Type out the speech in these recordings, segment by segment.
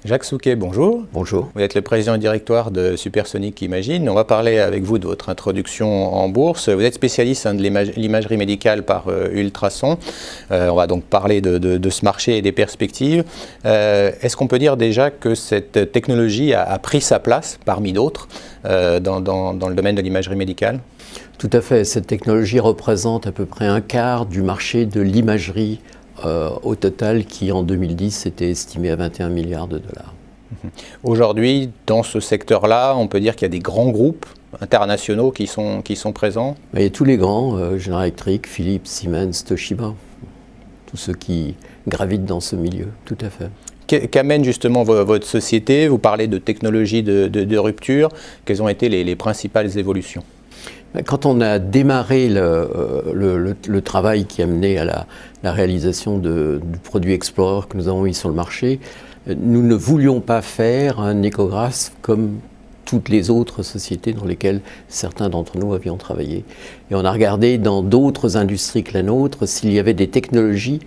Jacques Souquet, bonjour. Bonjour. Vous êtes le président et directeur de Supersonic Imagine. On va parler avec vous de votre introduction en bourse. Vous êtes spécialiste de l'imagerie médicale par ultrasons. On va donc parler de ce marché et des perspectives. Est-ce qu'on peut dire déjà que cette technologie a pris sa place, parmi d'autres, dans le domaine de l'imagerie médicale ? Tout à fait. Cette technologie représente à peu près un quart du marché de l'imagerie au total, qui en 2010 était estimé à 21 milliards de dollars. Aujourd'hui, dans ce secteur-là, on peut dire qu'il y a des grands groupes internationaux qui sont présents. Il y a tous les grands, General Electric, Philips, Siemens, Toshiba, tous ceux qui gravitent dans ce milieu, tout à fait. Qu'amène justement votre société? Vous parlez de technologies de rupture. Quelles ont été les principales évolutions? Quand on a démarré le travail qui a mené à la réalisation du produit Explorer que nous avons mis sur le marché, nous ne voulions pas faire un échographe comme toutes les autres sociétés dans lesquelles certains d'entre nous avions travaillé. Et on a regardé dans d'autres industries que la nôtre s'il y avait des technologies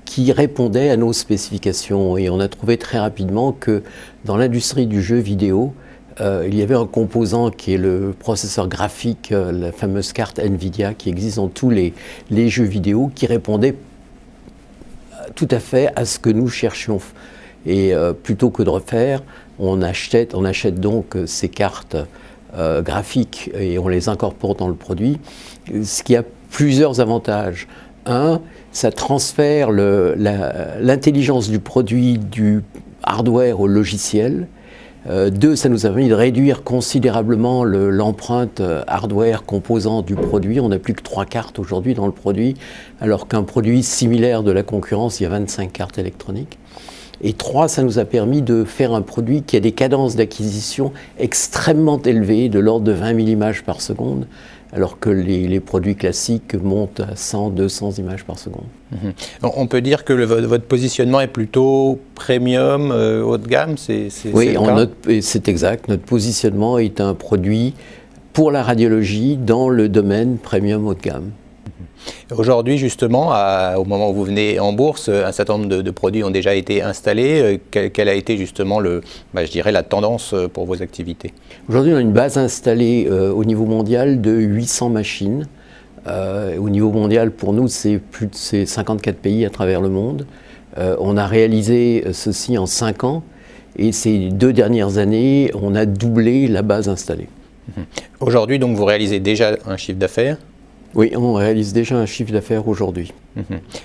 qui répondaient à nos spécifications. Et on a trouvé très rapidement que dans l'industrie du jeu vidéo, il y avait un composant qui est le processeur graphique, la fameuse carte NVIDIA qui existe dans tous les jeux vidéo, qui répondait tout à fait à ce que nous cherchions. Et plutôt que de refaire, on achète donc ces cartes graphiques et on les incorpore dans le produit, ce qui a plusieurs avantages. Un, ça transfère l'intelligence du produit du hardware au logiciel. Deux, ça nous a permis de réduire considérablement l'empreinte hardware composant du produit. On n'a plus que 3 cartes aujourd'hui dans le produit, alors qu'un produit similaire de la concurrence, il y a 25 cartes électroniques. Et 3, ça nous a permis de faire un produit qui a des cadences d'acquisition extrêmement élevées, de l'ordre de 20 000 images par seconde, alors que les produits classiques montent à 100, 200 images par seconde. On peut dire que votre positionnement est plutôt premium, haut de gamme, oui, c'est exact. Notre positionnement est un produit pour la radiologie dans le domaine premium haut de gamme. Aujourd'hui, justement, au moment où vous venez en bourse, un certain nombre de produits ont déjà été installés. Quelle a été justement, je dirais, la tendance pour vos activités? Aujourd'hui, on a une base installée au niveau mondial de 800 machines. Au niveau mondial, pour nous, c'est 54 pays à travers le monde. On a réalisé ceci en 5 ans. Et ces 2 dernières années, on a doublé la base installée. Aujourd'hui, donc, vous réalisez déjà un chiffre d'affaires? Oui, on réalise déjà un chiffre d'affaires aujourd'hui.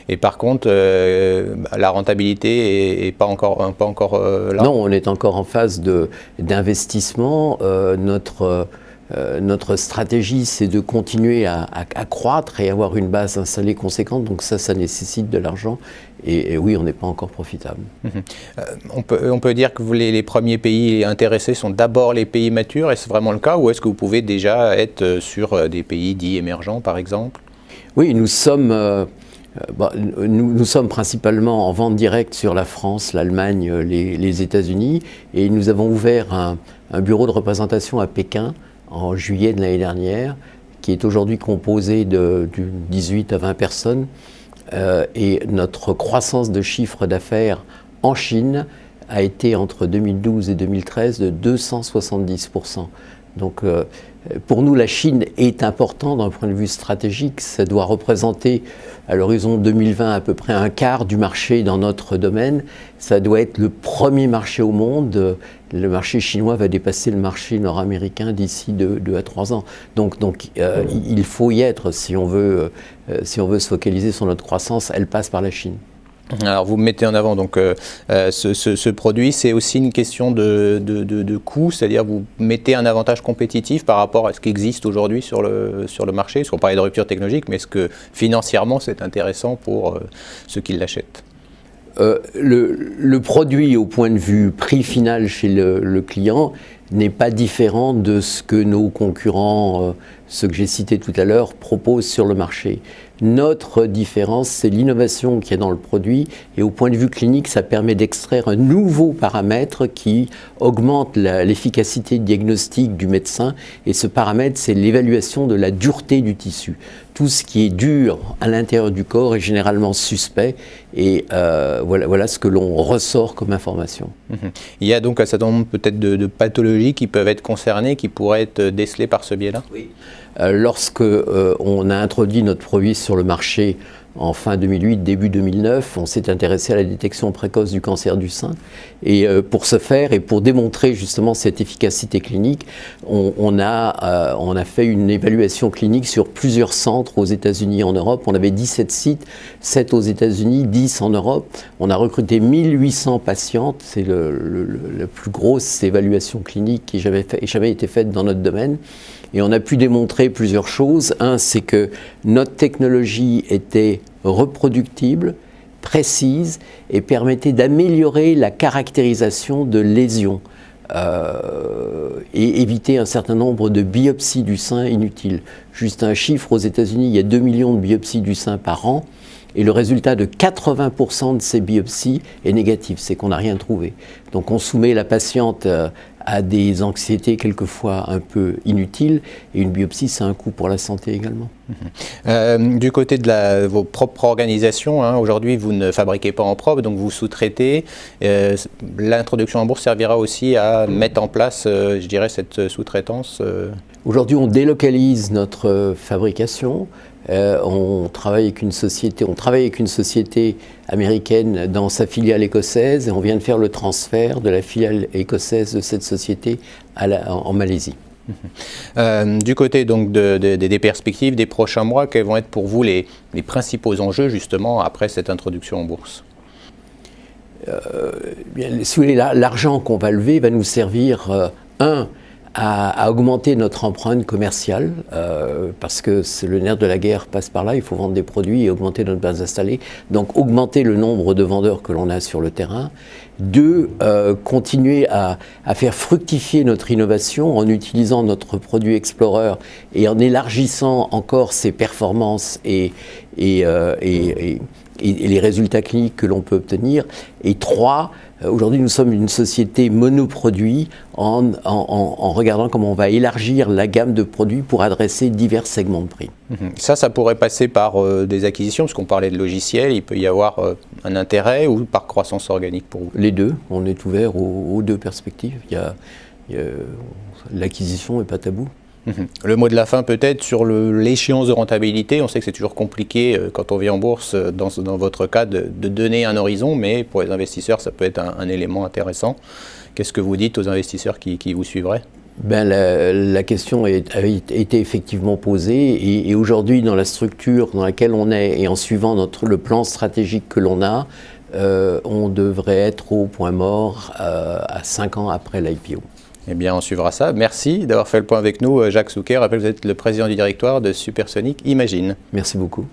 Et par contre, la rentabilité n'est pas encore là? Non, on est encore en phase d'investissement. Notre stratégie, c'est de continuer à croître et avoir une base installée conséquente. Donc ça nécessite de l'argent. Et oui, on n'est pas encore profitable. On peut dire que les premiers pays intéressés sont d'abord les pays matures. Est-ce vraiment le cas? Ou est-ce que vous pouvez déjà être sur des pays dits émergents, par exemple? Oui, nous sommes principalement en vente directe sur la France, l'Allemagne, les États-Unis. Et nous avons ouvert un bureau de représentation à Pékin en juillet de l'année dernière, qui est aujourd'hui composé de 18 à 20 personnes. Et notre croissance de chiffre d'affaires en Chine a été entre 2012 et 2013 de 270%. Donc pour nous, la Chine est importante d'un point de vue stratégique. Ça doit représenter à l'horizon 2020 à peu près un quart du marché dans notre domaine. Ça doit être le premier marché au monde. Le marché chinois va dépasser le marché nord-américain d'ici 2 à 3 ans. Donc il faut y être si on veut se focaliser sur notre croissance. Elle passe par la Chine. Alors vous mettez en avant donc ce produit, c'est aussi une question de coût, c'est-à-dire vous mettez un avantage compétitif par rapport à ce qui existe aujourd'hui sur le marché, parce qu'on parlait de rupture technologique, mais est-ce que financièrement c'est intéressant pour ceux qui l'achètent? Le produit au point de vue prix final chez le client n'est pas différent de ce que nos concurrents, ceux que j'ai cités tout à l'heure, proposent sur le marché. Notre différence, c'est l'innovation qui est dans le produit, et au point de vue clinique, ça permet d'extraire un nouveau paramètre qui augmente l'efficacité diagnostique du médecin, et ce paramètre, c'est l'évaluation de la dureté du tissu. Tout ce qui est dur à l'intérieur du corps est généralement suspect, et voilà ce que l'on ressort comme information. Il y a donc un certain nombre peut-être de pathologies qui peuvent être concernées, qui pourraient être décelées par ce biais-là? Oui. Lorsque on a introduit notre produit sur le marché en fin 2008, début 2009, on s'est intéressé à la détection précoce du cancer du sein. Et pour ce faire et pour démontrer justement cette efficacité clinique, on a fait une évaluation clinique sur plusieurs centres aux États-Unis et en Europe. On avait 17 sites, 7 aux États-Unis, 10 en Europe. On a recruté 1800 patientes. C'est la plus grosse évaluation clinique qui ait jamais été faite dans notre domaine. Et on a pu démontrer plusieurs choses. Un, c'est que notre technologie était reproductible, précise et permettait d'améliorer la caractérisation de lésions et éviter un certain nombre de biopsies du sein inutiles. Juste un chiffre, aux États-Unis, il y a 2 millions de biopsies du sein par an. Et le résultat de 80% de ces biopsies est négatif, c'est qu'on n'a rien trouvé. Donc on soumet la patiente à des anxiétés quelquefois un peu inutiles, et une biopsie, c'est un coût pour la santé également. Du côté de vos propres organisations, aujourd'hui vous ne fabriquez pas en propre, donc vous sous-traitez. L'introduction en bourse servira aussi à mettre en place, je dirais, cette sous-traitance. Aujourd'hui, on délocalise notre fabrication. On travaille avec une société américaine dans sa filiale écossaise, et on vient de faire le transfert de la filiale écossaise de cette société en Malaisie. Du côté donc des perspectives des prochains mois, quels vont être pour vous les principaux enjeux justement après cette introduction en bourse? L'argent qu'on va lever va nous servir, à augmenter notre empreinte commerciale, parce que le nerf de la guerre passe par là, il faut vendre des produits et augmenter notre base installée, donc augmenter le nombre de vendeurs que l'on a sur le terrain. 2, continuer à faire fructifier notre innovation en utilisant notre produit Explorer et en élargissant encore ses performances et les résultats cliniques que l'on peut obtenir. Et 3, aujourd'hui nous sommes une société monoproduit en regardant comment on va élargir la gamme de produits pour adresser divers segments de prix. Ça pourrait passer par des acquisitions, parce qu'on parlait de logiciels, il peut y avoir un intérêt, ou par croissance organique pour vous? Les deux, on est ouvert aux deux perspectives. L'acquisition n'est pas tabou. Le mot de la fin peut-être sur l'échéance de rentabilité. On sait que c'est toujours compliqué quand on vient en bourse, dans votre cas, de donner un horizon, mais pour les investisseurs, ça peut être un élément intéressant. Qu'est-ce que vous dites aux investisseurs qui vous suivraient? La question a été effectivement posée, et aujourd'hui, dans la structure dans laquelle on est et en suivant le plan stratégique que l'on a, on devrait être au point mort à 5 ans après l'IPO. Eh bien, on suivra ça. Merci d'avoir fait le point avec nous, Jacques Souquet. Je rappelle que vous êtes le président du directoire de Supersonic Imagine. Merci beaucoup.